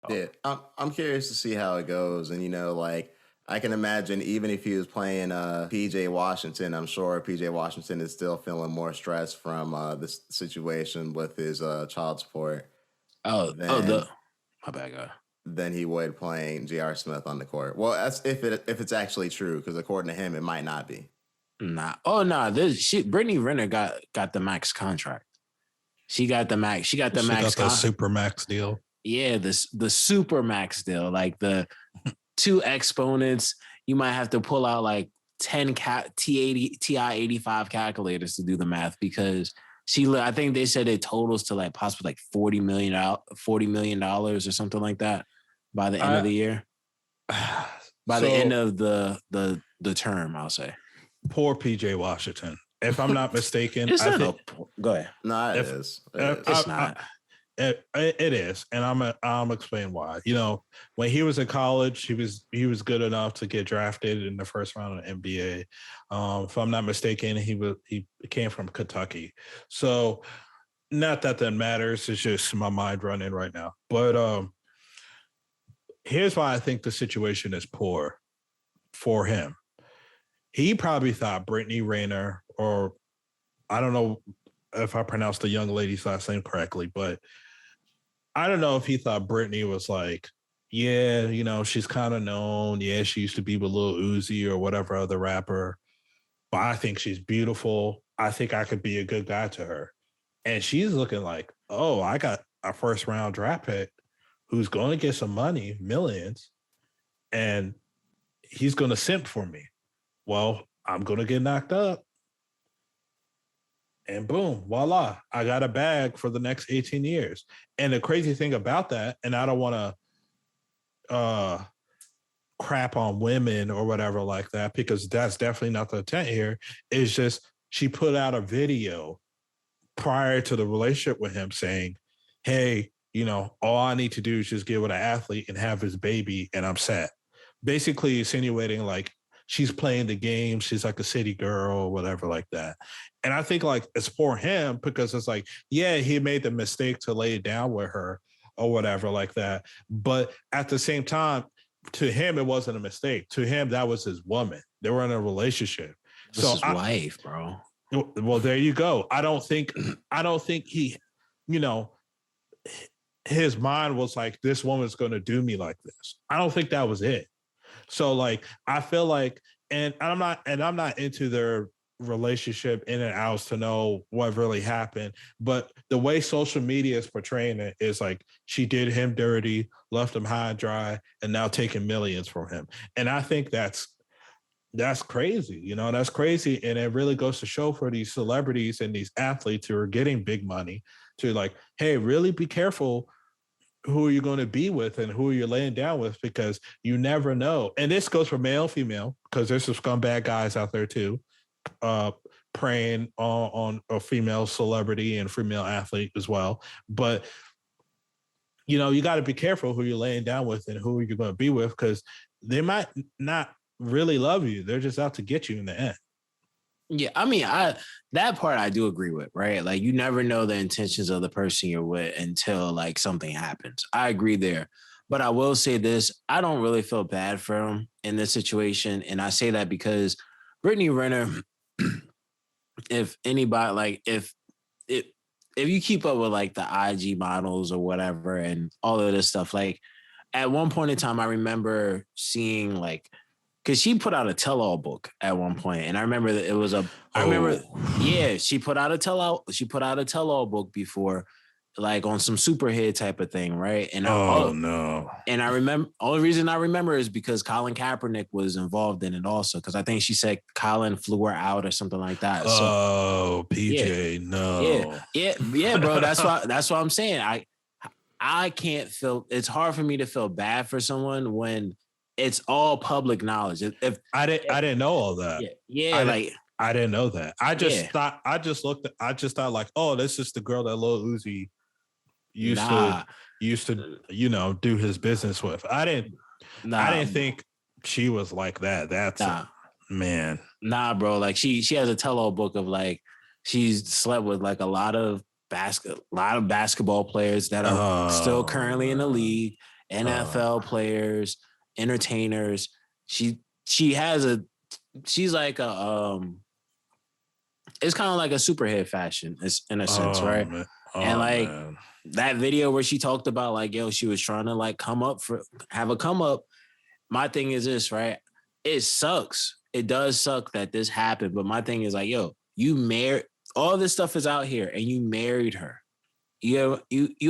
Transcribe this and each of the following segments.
Yeah, I'm curious to see how it goes, and like I can imagine even if he was playing PJ Washington, I'm sure PJ Washington is still feeling more stress from this situation with his child support The than my bad guy. than he would playing J.R. Smith on the court. Well, that's if it's actually true, because according to him, it might not be. Nah. Oh no, Brittany Renner got the max contract. She got the max. She got the She max. got the super max deal. Yeah, the super max deal, like the two exponents. You might have to pull out like 10 TI-85 calculators to do the math, because I think they said it totals to like possibly like $40 million or something like that by the end of the year. By the end of the term, I'll say. Poor PJ Washington. If I'm not mistaken, go ahead. No, it is. It's not. It is, and I'm explain why. When he was in college, he was good enough to get drafted in the first round of the NBA. If I'm not mistaken, he came from Kentucky. So, not that matters. It's just my mind running right now. But here's why I think the situation is poor for him. He probably thought Brittany Renner, or I don't know if I pronounced the young lady's last name correctly, but I don't know if he thought Brittany was like, yeah, she's kind of known. Yeah, she used to be with Lil Uzi or whatever other rapper, but I think she's beautiful. I think I could be a good guy to her. And she's looking like, oh, I got a first round draft pick who's going to get some money, millions, and he's going to simp for me. Well, I'm going to get knocked up. And boom, voila, I got a bag for the next 18 years. And the crazy thing about that, and I don't want to crap on women or whatever like that, because that's definitely not the intent here, is just she put out a video prior to the relationship with him saying, hey, all I need to do is just get with an athlete and have his baby and I'm set. Basically insinuating like she's playing the game. She's like a city girl or whatever like that. And I think like it's for him, because it's like, yeah, he made the mistake to lay it down with her or whatever like that. But at the same time, to him, it wasn't a mistake. To him, that was his woman. They were in a relationship. This is his wife, bro. Well, there you go. I don't think he, his mind was like, this woman's going to do me like this. I don't think that was it. So like, I feel like, and I'm not into their relationship in and outs to know what really happened, but the way social media is portraying it is like she did him dirty, left him high and dry, and now taking millions from him. And I think that's crazy. That's crazy. And it really goes to show for these celebrities and these athletes who are getting big money to like, hey, really be careful who you're going to be with and who you're laying down with, because you never know. And this goes for male, female, because there's some scumbag guys out there too, preying on a female celebrity and female athlete as well. But, you got to be careful who you're laying down with and who you're going to be with, because they might not really love you. They're just out to get you in the end. Yeah, I mean, that part I do agree with, right? Like, you never know the intentions of the person you're with until like something happens. I agree there. But I will say this, I don't really feel bad for him in this situation. And I say that because Brittany Renner, if anybody, like, if you keep up with like the IG models or whatever and all of this stuff, like at one point in time, I remember seeing like, because she put out a tell-all book at one point, and I remember that it was she put out a tell-all book before, like on some Superhead type of thing, right? And no. And I remember, only reason I remember is because Colin Kaepernick was involved in it also, because I think she said Colin flew her out or something like that. So, PJ, no. Yeah, bro. That's what I'm saying. I can't feel. It's hard for me to feel bad for someone when it's all public knowledge. If I didn't know all that. I didn't know that. I just thought like, oh, this is the girl that Lil Uzi used to do his business with. I didn't think she was like that. Man. Nah, bro. Like she has a tell-all book of like she's slept with like a lot of basketball players that are still currently in the league. NFL players, entertainers. She's like it's kind of like a superhead fashion in a sense, right? Man. And like that video where she talked about like, yo, she was trying to like have a come up. My thing is this, right? It sucks. It does suck that this happened. But my thing is like, yo, you married, all this stuff is out here and you married her. You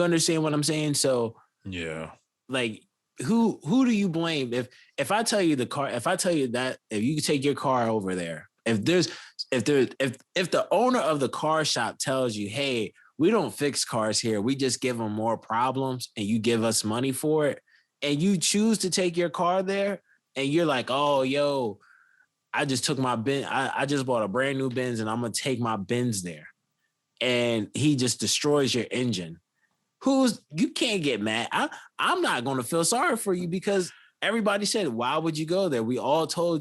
understand what I'm saying? So yeah, like who do you blame? If I tell you that if you take your car over there, if the owner of the car shop tells you, hey, we don't fix cars here, we just give them more problems and you give us money for it, and you choose to take your car there and you're like, oh, yo, I just took my Benz, I just bought a brand new Benz and I'm gonna take my Benz there, and he just destroys your engine. You can't get mad. I'm not gonna feel sorry for you because everybody said, why would you go there?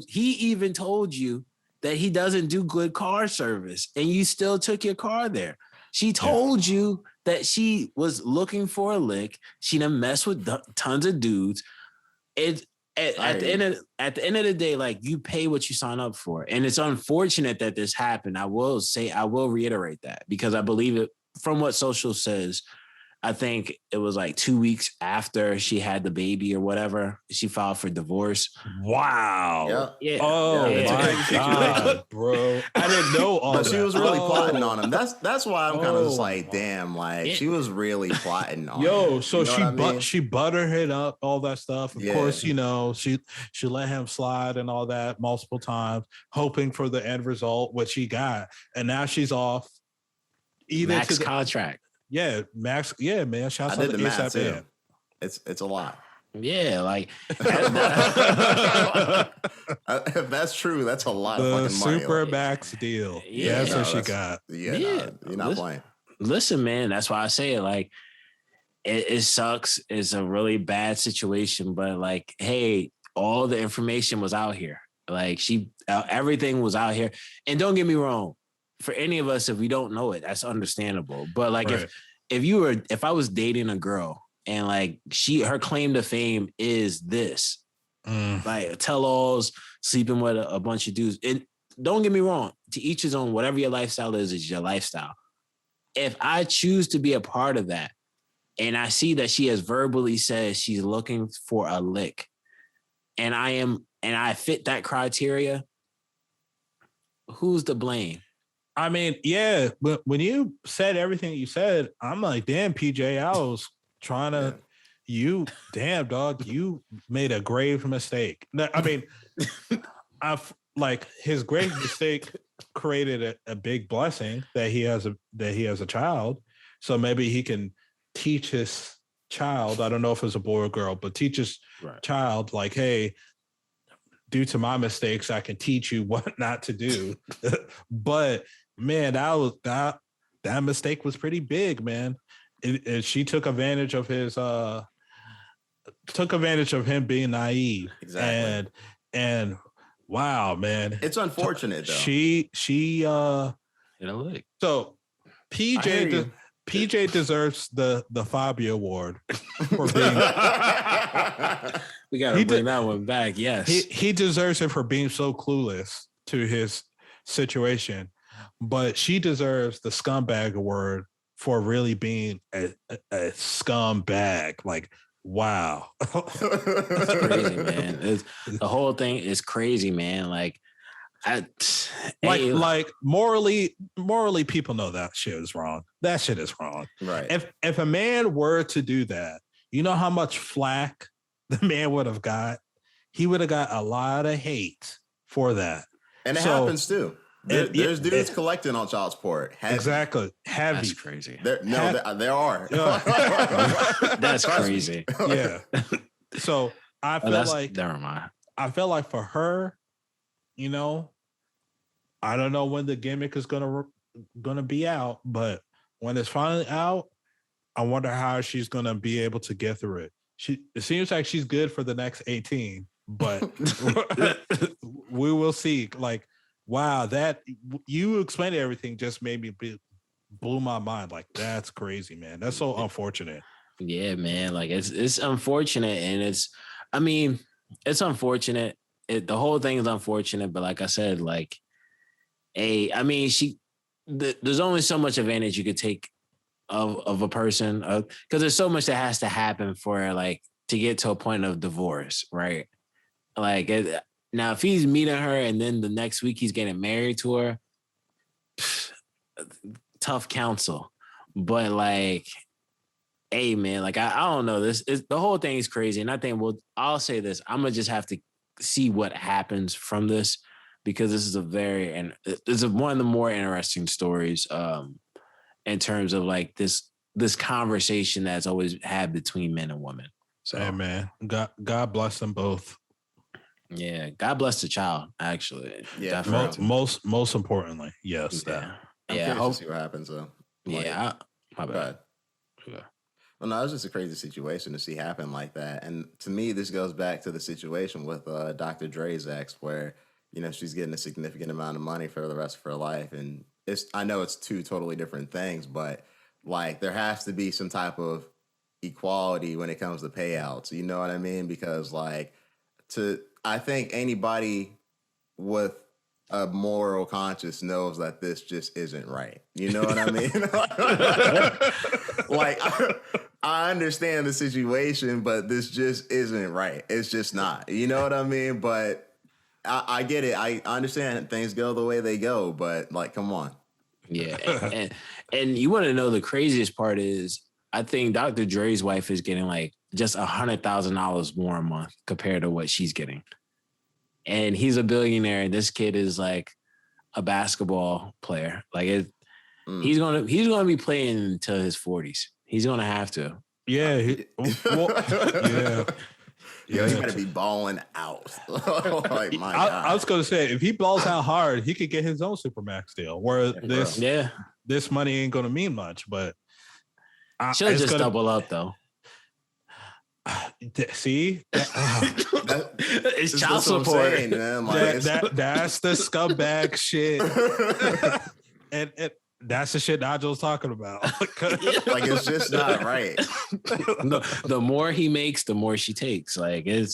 He even told you that he doesn't do good car service and you still took your car there. She told you that she was looking for a lick. She done messed with tons of dudes. At the end of the day, like, you pay what you sign up for. And it's unfortunate that this happened. I will reiterate that because I believe it from what social says. I think it was like 2 weeks after she had the baby or whatever, she filed for divorce. Wow. Yeah. Oh, my God, bro. I didn't know all that. But she was really plotting on him. That's why I'm kind of just like, damn, like, she was really plotting on him. So she buttered it up, all that stuff. Of course, you know, she let him slide and all that multiple times, hoping for the end result, what she got. And now she's off. Max contract. Yeah, Max. Yeah, man. Shouts out to ASAP too. It's a lot. Yeah, like if that's true, that's a lot of fucking money. Super Max deal. Yeah, that's what she got. Yeah, you're not playing. Listen, man, that's why I say it. Like, it sucks. It's a really bad situation, but like, hey, all the information was out here. Like, everything was out here. And don't get me wrong. For any of us, if we don't know it, that's understandable. But like, if I was dating a girl and like her claim to fame is this, like tell-alls, sleeping with a bunch of dudes. And don't get me wrong, to each his own. Whatever your lifestyle is your lifestyle. If I choose to be a part of that, and I see that she has verbally said she's looking for a lick, and I fit that criteria, who's to blame? I mean, yeah, but when you said everything you said, I'm like, damn, PJ, I was trying to, damn, dog, you made a grave mistake. I mean, his grave mistake created a big blessing that he has a child. So maybe he can teach his child, I don't know if it's a boy or girl, but teach his child, like, hey, due to my mistakes, I can teach you what not to do. But man, that mistake was pretty big, man. She took advantage of him being naive. Exactly. And wow, man, it's unfortunate though. So PJ deserves the Fabio Award for being. We gotta bring that one back. Yes, he deserves it for being so clueless to his situation, but she deserves the scumbag award for really being a scumbag. Like, wow, it's crazy, man. The whole thing is crazy, man. Like morally, people know that shit is wrong. That shit is wrong. Right. If a man were to do that, you know how much flack the man would have got? He would have got a lot of hate for that. And it happens too. There's dudes collecting on child support. Exactly. Heavy. That's crazy. There are. That's crazy. Yeah. So I feel like never mind. I feel like for her, you know, I don't know when the gimmick is gonna be out, but when it's finally out, I wonder how she's gonna be able to get through it. It seems like she's good for the next 18, but we will see. Like, wow, that you explained everything just made me blew my mind. Like, that's crazy, man. That's so unfortunate. Yeah, man. Like it's unfortunate, and I mean, it's unfortunate. The whole thing is unfortunate, but like I said, like, I mean, there's only so much advantage you could take of a person, because there's so much that has to happen for like to get to a point of divorce, right? Like now, if he's meeting her and then the next week he's getting married to her, tough counsel. But like, hey man, like I don't know. The whole thing is crazy, and I think I'll say this. I'm gonna just have to see what happens from this, because this is and it's one of the more interesting stories in terms of like this conversation that's always had between men and women. So hey man, God bless them both. Yeah, God bless the child. Actually, Yeah, most importantly, yes. Yeah, I'm curious to see what happens though. Yeah, my bad. Yeah. Well, no, it was just a crazy situation to see happen like that. And to me, this goes back to the situation with Dr. Dre's ex, where, you know, she's getting a significant amount of money for the rest of her life. And I know it's two totally different things, but like there has to be some type of equality when it comes to payouts. You know what I mean? Because like I think anybody with a moral conscience knows that this just isn't right. You know what I mean? Like, I understand the situation, but this just isn't right. It's just not. You know what I mean? But I get it. I understand things go the way they go, but like, come on. Yeah. and you want to know the craziest part is, I think Dr. Dre's wife is getting like just $100,000 more a month compared to what she's getting. And he's a billionaire, and this kid is like a basketball player. Like he's gonna be playing until his 40s. He's gonna have to. Yeah. Yeah. Yo, he gotta be balling out. Like, my God. I was gonna say, if he balls out hard, he could get his own Supermax deal. Where this money ain't gonna mean much, but she'll just double up though. See, it's child support. Saying, man. Like, that's the scumbag shit, and that's the shit Nigel's talking about. Like, it's just not right. The more he makes, the more she takes. Like I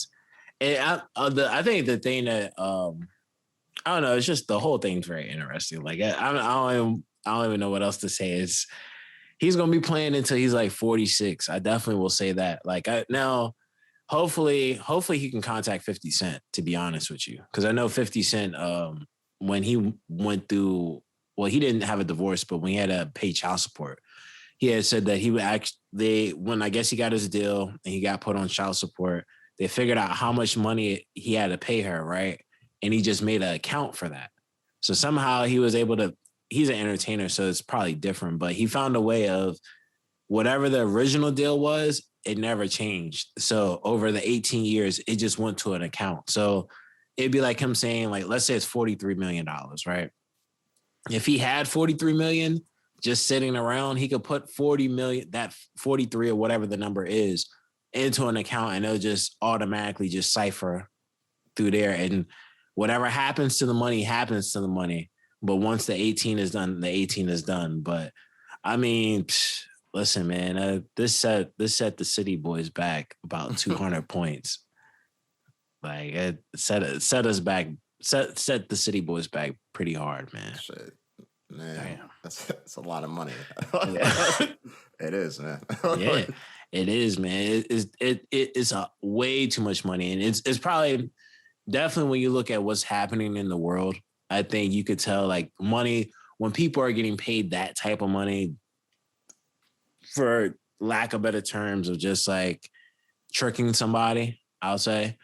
think the thing that I don't know. It's just the whole thing's very interesting. Like I don't even know what else to say. He's going to be playing until he's like 46. I definitely will say that. Like now, hopefully he can contact 50 Cent, to be honest with you. Because I know 50 Cent, when he went through, well, he didn't have a divorce, but when he had to pay child support, he had said that he would when I guess he got his deal and he got put on child support, they figured out how much money he had to pay her, right? And he just made an account for that. So somehow he was able to, he's an entertainer, so it's probably different, but he found a way of whatever the original deal was, it never changed. So over the 18 years, it just went to an account. So it'd be like him saying, like, let's say it's $43 million, right? If he had $43 million just sitting around, he could put 40 million, that 43 or whatever the number is, into an account, and it'll just automatically just cipher through there. And whatever happens to the money happens to the money. But once the 18 is done, the 18 is done. But I mean, listen, man, this set the City Boys back about 200 points. Like it set us back, set the City Boys back pretty hard, man. Shit. Man, that's a lot of money. Yeah. It is, man. Yeah, it is, man. It's a way too much money, and it's probably definitely when you look at what's happening in the world. I think you could tell, like, money, when people are getting paid that type of money, for lack of better terms, of just like tricking somebody, I'll say,